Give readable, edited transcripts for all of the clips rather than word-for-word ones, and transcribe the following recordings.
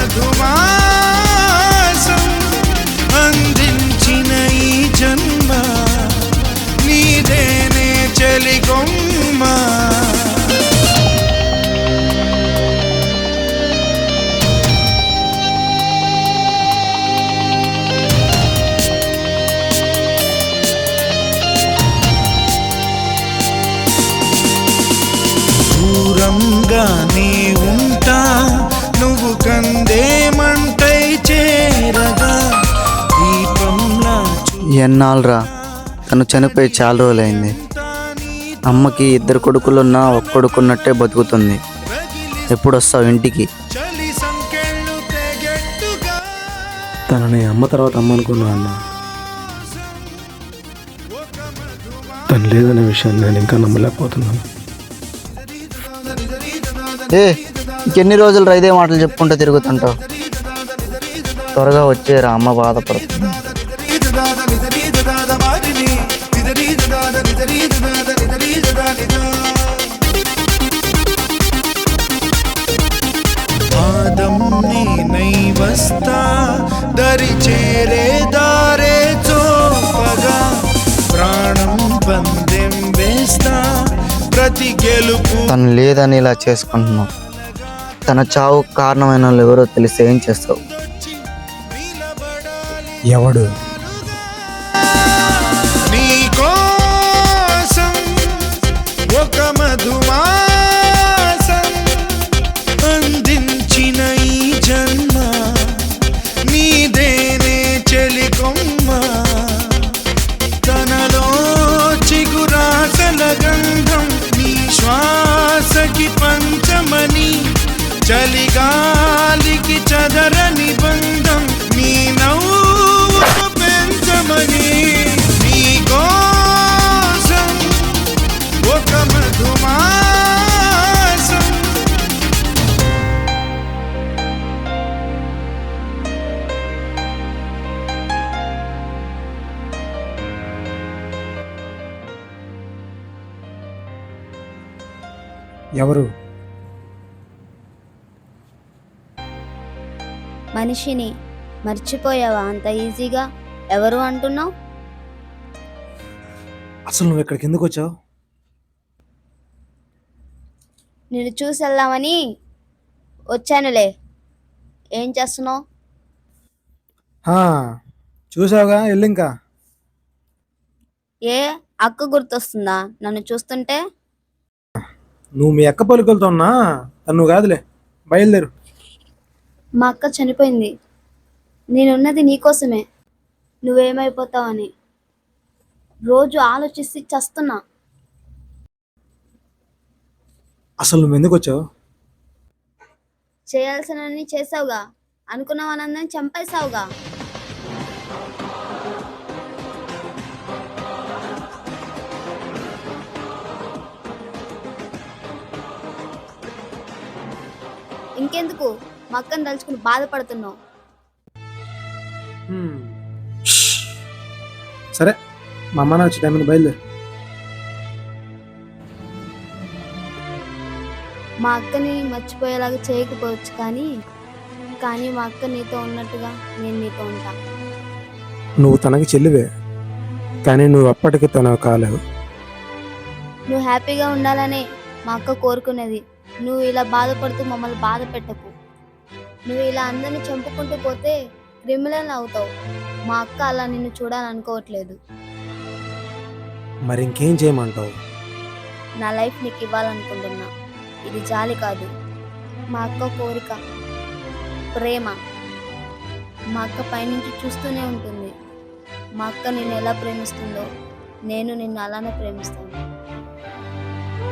మధుమాసం అందించిన ఈ జన్మ నీదేనే చెలిగొమ్మ. దూరంగానే ఉంటా నువ్వు కందేమంటై చేరగా దీపంలా. ఎన్నాళ్ళరా తను చనిపోయి చాలా రోజులైంది. అమ్మకి 2 కొడుకులున్నా ఒక్క కొడుకున్నట్టే బతుకుతుంది. ఎప్పుడు వస్తావు ఇంటికి? తనని అమ్మ తర్వాత అమ్మ అనుకున్నా అన్న. తను లేదనే విషయాన్ని నేను ఇంకా నమ్మలేకపోతున్నాను. ఇంకెన్ని రోజులు ఇదే మాటలు చెప్పుకుంటూ తిరుగుతుంటావు? త్వరగా వచ్చేరా, అమ్మ బాధపడుతుంది. పాదం నేనై వస్తా దరి చేరే దారే చోపగా ప్రాణం పందెం వేస్తా ప్రతి గెలుపు. తను లేదని ఇలా చేసుకుంటున్నావు. తన చావు కారణమైన వాళ్ళు ఎవరో తెలిస్తే ఏం చేస్తావు? ఎవడు? నీకోసం ఒక మధుమాసం అందించిన ఈ జన్మ నీదేనే చెలికొమ్మ. తనలో చిగురాసల గంధం నీ శ్వాసకి పంచమని చలిగాలికి చదరని బంధం నీ నవ్వు పెంచమని. నీకోసం ఒక మధుమాసం. ఎవరు? మనిషిని మర్చిపోయావా అంత ఈజీగా? ఎవరు అంటున్నావు? అసలు నువ్వు ఇక్కడికి ఎందుకు వచ్చావు? నిన్ను చూసి వెళ్దామని వచ్చానులే. ఏం చేస్తున్నావు? చూసావుగా, వెళ్ళు ఇంకా. ఏ అక్క గుర్తొస్తుందా నన్ను చూస్తుంటే? నువ్వు మీ అక్క పలుకులతో ఉన్నా, తను కాదులే. బయలుదేరు. మా అక్క చనిపోయింది. నేనున్నది నీకోసమే. నువ్వేమైపోతావని రోజు ఆలోచిస్తే చస్తున్నా. అసలు నువ్వు ఎందుకు వచ్చావు? చేయాల్సినవన్నీ చేసావుగా. అనుకున్నవనందని చంపేశావుగా. ఇంకెందుకు మా అక్కని తలుచుకుని బాధపడుతున్నావు? సరే, మా అమ్మ వచ్చే టైం బయలుదేరు. మా అక్కని మర్చిపోయేలాగా చేయకపోవచ్చు, కానీ మా అక్క నీతో ఉన్నట్టుగా నేను నీతో ఉంటా. నువ్వు తనకి చెల్లివే, కానీ నువ్వు అప్పటికి తన కాలేవు. నువ్వు హ్యాపీగా ఉండాలనే మా అక్క కోరుకునేది. నువ్వు ఇలా బాధపడుతూ మమ్మల్ని బాధ పెట్టకు. నువ్వు ఇలా అందరిని చంపుకుంటూ పోతే క్రిమినల్ అవుతావు. మా అక్క అలా నిన్ను చూడాలనుకోవట్లేదు. మరి ఇంకేం చేయమంటావు? నా లైఫ్ నీకు ఇవ్వాలనుకుంటున్నా. ఇది జాలి కాదు, మా అక్క కోరిక, ప్రేమ. మా అక్క పైనుంచి చూస్తూనే ఉంటుంది. మా అక్క నిన్ను ఎలా ప్రేమిస్తుందో నేను నిన్ను అలానే ప్రేమిస్తాను.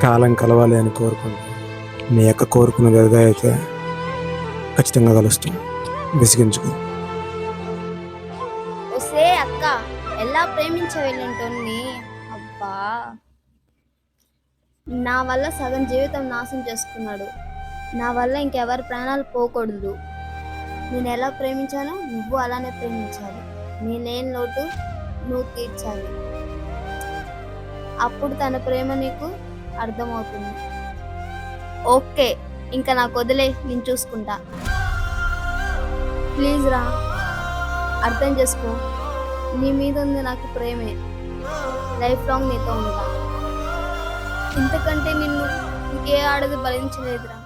కాలం కలవాలి అని కోరుకుంటా. నీ అక్క కోరుకున్నది అదే అయితే ఖచ్చితంగా కలుస్తాం. విసిగించుకో. ఒసే అక్క, ఎలా ప్రేమించవెళ్ళంటోని. అబ్బా, నా వల్ల సగం జీవితం నాశనం చేసుకున్నాడు. నా వల్ల ఇంకెవరి ప్రాణాలు పోకూడదు. నేను ఎలా ప్రేమించానో నువ్వు అలానే ప్రేమించాలి. నేనేం లోటు నువ్వు తీర్చాలి. అప్పుడు తన ప్రేమ నీకు అర్థమవుతుంది. ఓకే, ఇంకా నాకు వదిలే, నేను చూసుకుంటా. ప్లీజ్ రా, అర్థం చేసుకో. నీ మీద ఉంది నాకు ప్రేమే. లైఫ్ లాంగ్ నీతో ఉంటా. ఇంతకంటే నిన్ను ఇంకే ఆడది భరించలేదురా.